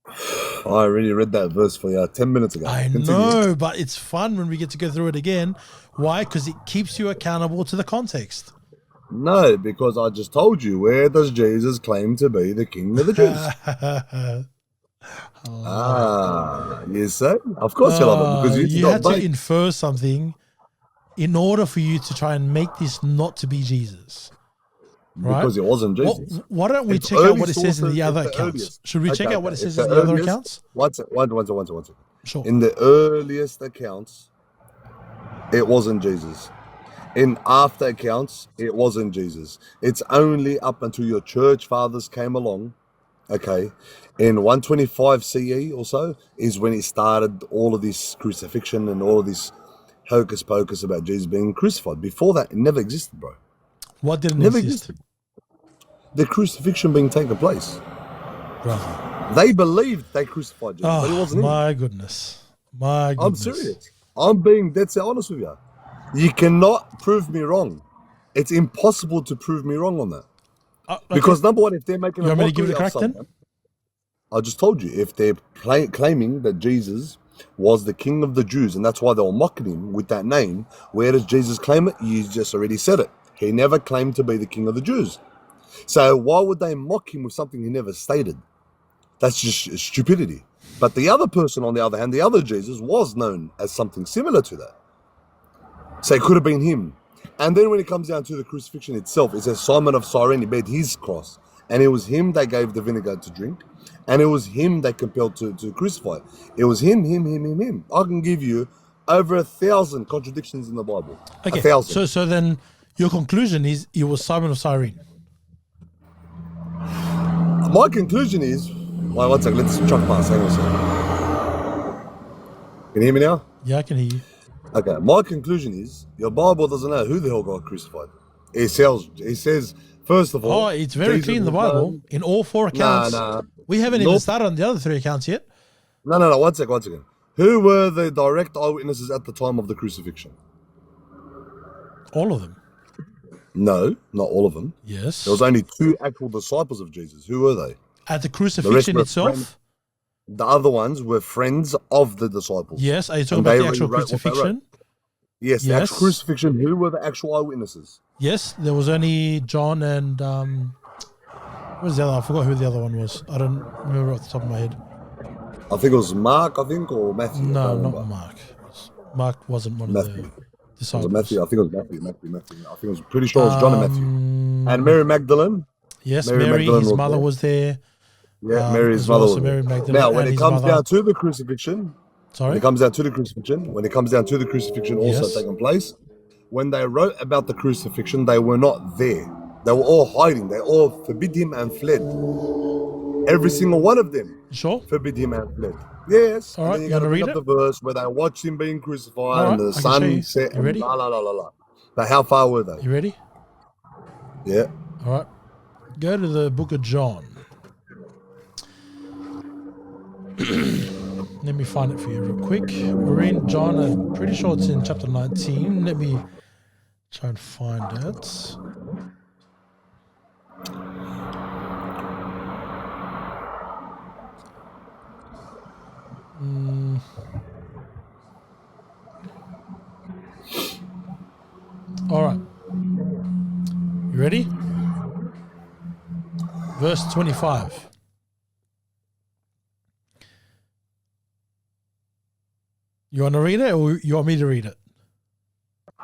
I already read that verse for you 10 minutes ago. I know, but it's fun when we get to go through it again. Why? Because it keeps you accountable to the context. No, because I just told you, where does Jesus claim to be the King of the Jews? You say? Of course you love it. Because you had to infer something in order for you to try and make this not to be Jesus. Right? Because it wasn't Jesus. Why don't we check out what it says in the other accounts? Should we check out what it says in the other accounts? One second. Sure. In the earliest accounts, it wasn't Jesus. In after accounts, it wasn't Jesus. It's only up until your church fathers came along, okay, in 125 CE or so, is when it started all of this crucifixion and all of this hocus pocus about Jesus being crucified. Before that, it never existed, bro. What didn't exist? Existed. The crucifixion being taken place. Brother. They believed they crucified Jesus, but it wasn't my him. goodness. My goodness. I'm serious. I'm being dead set honest with you. You cannot prove me wrong. It's impossible to prove me wrong on that. Okay. Because number one, if they're making a mockery of someone, I just told you, if they're claiming that Jesus was the King of the Jews, and that's why they were mocking him with that name, where does Jesus claim it? You just already said it. He never claimed to be the King of the Jews. So why would they mock him with something he never stated? That's just stupidity. But the other person, on the other hand, the other Jesus, was known as something similar to that. So it could have been him. And then when it comes down to the crucifixion itself, it says Simon of Cyrene bear his cross. And it was him they gave the vinegar to drink. And it was him they compelled to crucify. It was him. I can give you over 1,000 contradictions in the Bible. Okay, 1,000. so then Your conclusion is it was Simon of Cyrene. My conclusion is, wait, one second, let's chuck past. Hang on a second. Can you hear me now? Yeah, I can hear you. Okay, my conclusion is your Bible doesn't know who the hell got crucified. It says first of all. Oh, it's very Jesus clear in the was Bible. known- In all 4 accounts. Nah. We haven't even Nope. started on the other 3 accounts yet. No. One second. Who were the direct eyewitnesses at the time of the crucifixion? All of them. No, not all of them. Yes. There was only 2 actual disciples of Jesus. Who were they? At the crucifixion were itself. friends. The other ones were friends of the disciples. Yes. Are you talking And about they the actual rewrote what they crucifixion? Yes, the Yes. actual crucifixion. Who were the actual eyewitnesses? Yes. There was only John and what was the other? I forgot who the other one was. I don't remember off the top of my head. I think it was Mark, or Matthew. I No, can't not remember. Mark. Mark wasn't one Matthew. of the Was disciples. it Matthew? I think it was Matthew. I think it was pretty sure it was John and Matthew. And Mary Magdalene. Yes, Mary Mary, Magdalene his was mother there. was there. Yeah, Mary's as well, mother. so Mary Magdalene Now, when and it his comes mother. down to the crucifixion, Sorry? when it comes down to the crucifixion also Yes. taking place, when they wrote about the crucifixion, they were not there. They were all hiding. They all forbid him and fled. Every single one of them Sure? forbid him and fled. Yes. All right, And then you gotta wanna bring read up the verse where they watched him being crucified All right, and the I can show you. sun set. You ready? And la. But how far were they? You ready? Yeah. All right. Go to the book of John. Let me find it for you real quick. We're in John. I'm pretty sure it's in chapter 19. Let me try and find it. All right. You ready? Verse 25. You want to read it or you want me to read it?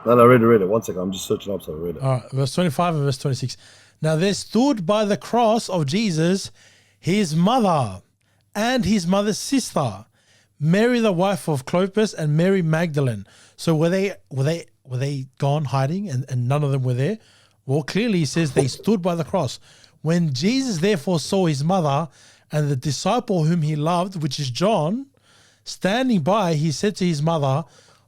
No, read it. 1 second. I'm just searching up so I read it. All right, verse 25 and verse 26. Now there stood by the cross of Jesus his mother and his mother's sister, Mary the wife of Clopas and Mary Magdalene. So were they gone hiding and none of them were there? Well, clearly he says they stood by the cross. When Jesus therefore saw his mother and the disciple whom he loved, which is John, standing by, he said to his mother,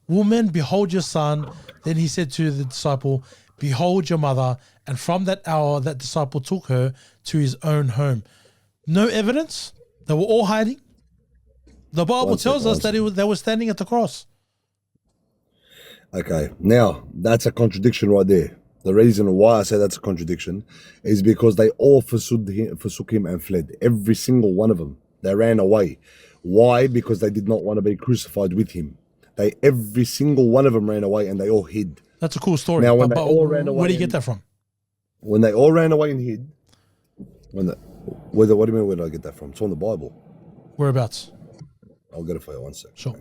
"Woman, behold your son." Then he said to the disciple, "Behold your mother." And from that hour, that disciple took her to his own home. No evidence. They were all hiding. The Bible tells us that they were standing at the cross. Okay, now that's a contradiction right there. The reason why I say that's a contradiction is because they all forsook him and fled. Every single one of them. They ran away. Why? Because they did not want to be crucified with him. Every single one of them ran away and they all hid. That's a cool story. Now, when but they all ran where do you away get that from? When they all ran away and hid, what do you mean, where did I get that from? It's on the Bible. Whereabouts? I'll get it for you 1 second. Sure.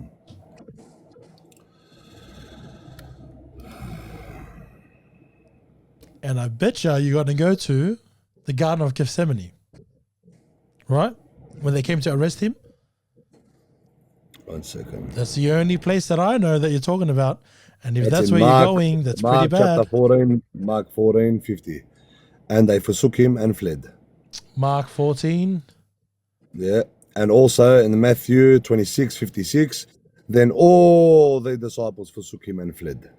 And I bet you're going to go to the Garden of Gethsemane. Right? When they came to arrest him. 1 second. That's the only place that I know that you're talking about. And if that's in where Mark, you're going, that's Mark pretty bad. Chapter 14, Mark 14:50. And they forsook him and fled. Mark 14. Yeah. And also in Matthew 26:56, then all the disciples forsook him and fled.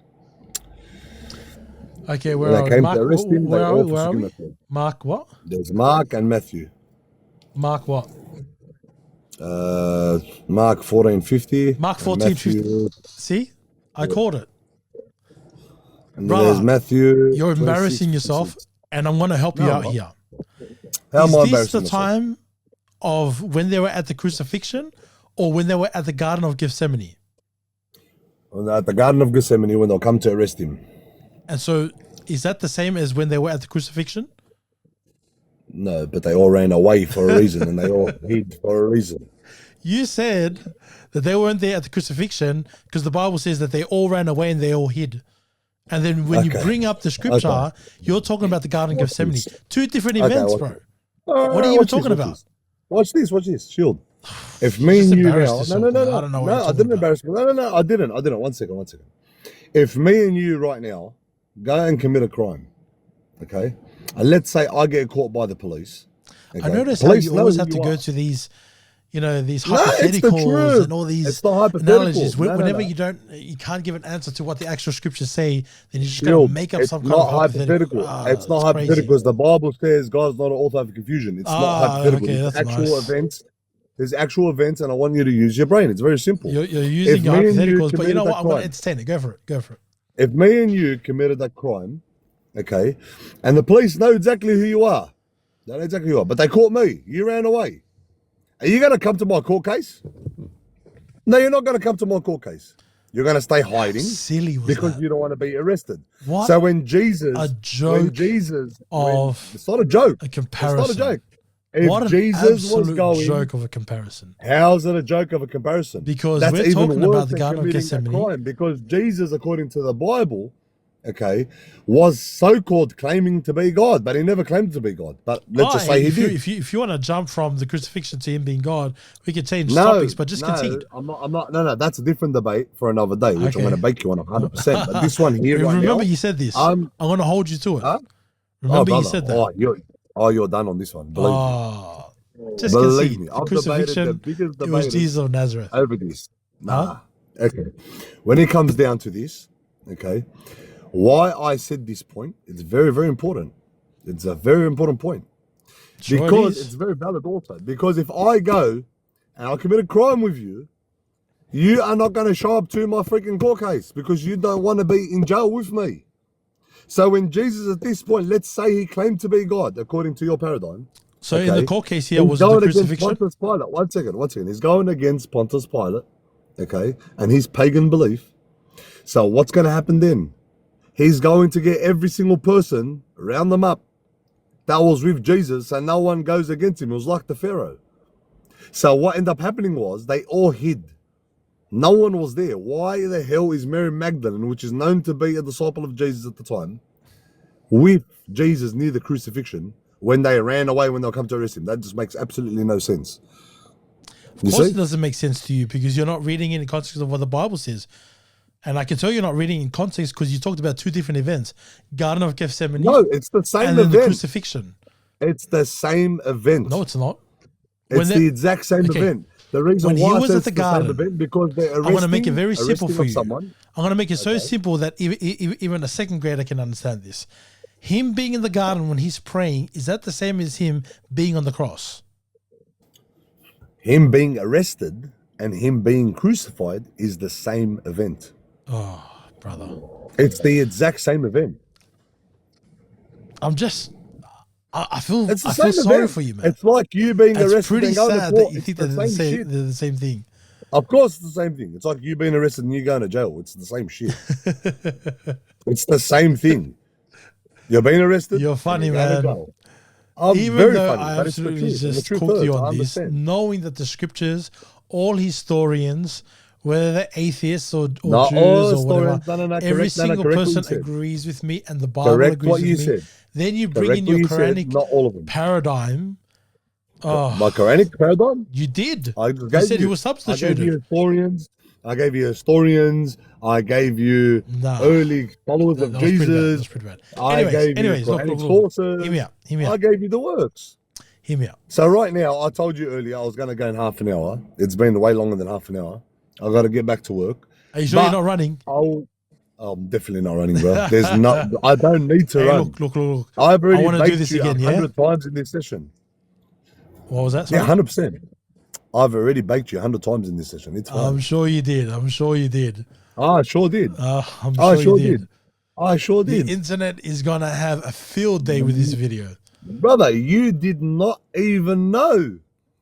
Okay, When where they are came Mark? to arrest him, they Where all are forsook him we? and fled. Mark what? There's Mark and Matthew. Mark what? Mark 14:50. Mark and 14:50. Matthew- See? I called it. And then Brother, there's Matthew. You're embarrassing 26:56. yourself, and I'm going to help you No, out I'm here. How am I Is this embarrassing the myself? time of when they were at the crucifixion or when they were at the Garden of Gethsemane? At the Garden of Gethsemane when they'll come to arrest him. And so is that the same as when they were at the crucifixion? No, but they all ran away for a reason and they all hid for a reason. You said that they weren't there at the crucifixion because the Bible says that they all ran away and they all hid. And then when you Okay. bring up the scripture, you're talking about the Garden of Gethsemane. Two different events, Okay, bro. What are you even talking about? Watch this, Shield. If me just and you embarrassed now, yourself, no, man. I don't know what you're I talking didn't about. embarrass me. No, I didn't. 1 second. If me and you right now go and commit a crime, okay? And let's say I get caught by the police. Okay? I notice how you always have to go to these, these hypotheticals and all these analogies. Whenever you can't give an answer to what the actual scriptures say, then you just got to make up some kind of hypothetical. It's not hypothetical because the Bible says God's not an author of confusion. It's not hypothetical. Okay, it's actual events. There's actual events, and I want you to use your brain. It's very simple. You're using your hypotheticals, but you know what? I'm going to entertain it. Go for it. If me and you committed that crime, okay, and the police know exactly who you are, they know exactly who you are, but they caught me. You ran away. Are you going to come to my court case? No, you're not going to come to my court case. You're going to stay hiding. Silly was because that? You don't want to be arrested. What? So when Jesus, it's not a joke. A comparison. It's not a joke. If what an Jesus was going, joke of a comparison. How's it a joke of a comparison? Because we're talking about the Garden of Gethsemane. Because Jesus, according to the Bible, okay, was so-called claiming to be God, but he never claimed to be God. But let's just say he did. If you want to jump from the crucifixion to him being God, we can change topics, but just continue. I'm not. No, that's a different debate for another day, which I'm going to bake you on 100%. But this one here, remember you said this. I'm going to hold you to it. Huh? Remember you said that. You're done on this one. Believe me. Just believe me. The crucifixion, it was Jesus of Nazareth. Over this. Nah. Huh? Okay. When it comes down to this, okay, why I said this point, it's very, very important. It's a very important point. Sure because it's very valid also. Because if I go and I commit a crime with you, you are not going to show up to my freaking court case because you don't want to be in jail with me. So when Jesus at this point, let's say he claimed to be God, according to your paradigm. So in the court case here, was it the crucifixion? Pontius Pilate. One second. He's going against Pontius Pilate, okay, and his pagan belief. So what's going to happen then? He's going to get every single person, round them up, that was with Jesus, and no one goes against him. It was like the Pharaoh. So what ended up happening was they all hid. No one was there. Why the hell is Mary Magdalene, which is known to be a disciple of Jesus at the time, with Jesus near the crucifixion when they ran away when they'll come to arrest him? That just makes absolutely no sense. Of course it doesn't make sense to you because you're not reading in the context of what the Bible says. And I can tell you're not reading in context because you talked about two different events. Garden of Gethsemane. No, it's the same event. And then the crucifixion. It's the same event. No, it's not. It's the exact same event. The reason when why he was at the garden, event because they're arresting, I'm going to make it very simple for you. Someone. I'm going to make it so simple that even a second grader can understand this. Him being in the garden when he's praying, is that the same as him being on the cross? Him being arrested and him being crucified is the same event. Oh, brother. It's the exact same event. I feel sorry for you, man. It's like you being arrested. It's pretty sad that you think they're the same thing. Of course it's the same thing. It's like you being arrested and you going to jail. It's the same shit. It's the same thing. You're being arrested. You're funny, man. Even though I absolutely just cooked you on this, knowing that the scriptures, all historians, whether they're atheists or Jews or whatever, every single person agrees with me and the Bible agrees with me. Then you bring in your Quranic paradigm. Oh, my Quranic paradigm? You did. You said you were substituted. I gave you historians. I gave you early followers of Jesus. I gave you Quranic sources. Hear me out. I gave you the works. Hear me out. So right now, I told you earlier I was going to go in half an hour. It's been way longer than half an hour. I've got to get back to work. Are you sure you're not running? I'm definitely not running, bro. I don't need to run. Look. I've already baked you 100 times in this session. What was that? Sorry? Yeah, 100%. I've already baked you 100 times in this session. It's fine. I'm sure you did. I sure did. I sure did. The internet is going to have a field day with this video. Brother, you did not even know.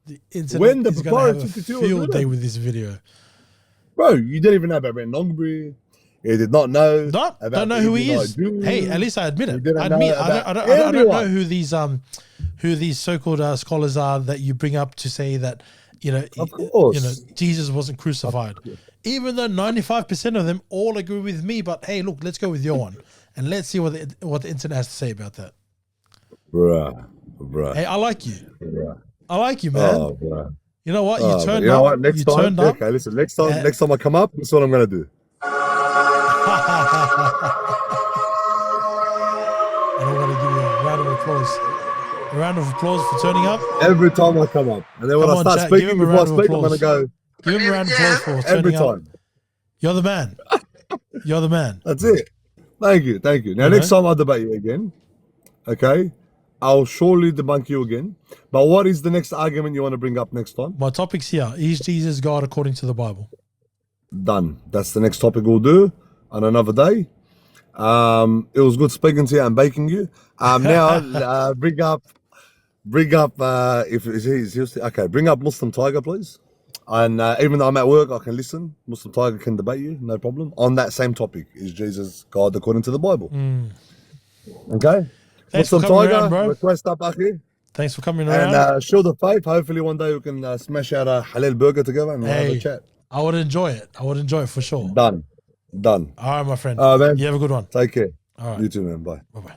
The internet is going to have a field day with this video. Bro, you didn't even know about Brent Longbury. You did not know. Don't know who he is. Hey, at least I admit it. I don't know who these so-called scholars are that you bring up to say that Jesus wasn't crucified. Even though 95% of them all agree with me, but hey, look, let's go with your one and let's see what the internet has to say about that. Bruh. Hey, I like you. Bruh. I like you, man. Oh, bruh. You know what? You turned up. You know what? Next time, okay, listen. Next time I come up, this is what I'm gonna do. round of applause. A round of applause for turning up. Every time I come up. And then when Come I on, start chat, give speaking, him a before I round of speak, I'm going to applause. go Give him a round of applause for every turning up. time. You're the man. You're the man. That's it. Thank you. Thank you. Now, You next know? time I'll debate you again, okay, I'll surely debunk you again. But what is the next argument you want to bring up next time? My topic's here. Is Jesus God according to the Bible? Done. That's the next topic we'll do on another day. It was good speaking to you and baking you. Now, bring up, if he's okay, bring up Muslim Tiger, please. And even though I'm at work, I can listen. Muslim Tiger can debate you, no problem. On that same topic, is Jesus God according to the Bible? Okay. Thanks for Muslim coming Tiger, around, bro. request up, Akhi. Thanks for coming And around. show the faith. Hopefully one day we can smash out a halal burger together and we'll have a Hey, chat. I would enjoy it. I would enjoy it for sure. Done. All right, my friend. Man. You have a good one. Take care. All right. You too, man. Bye. Bye-bye.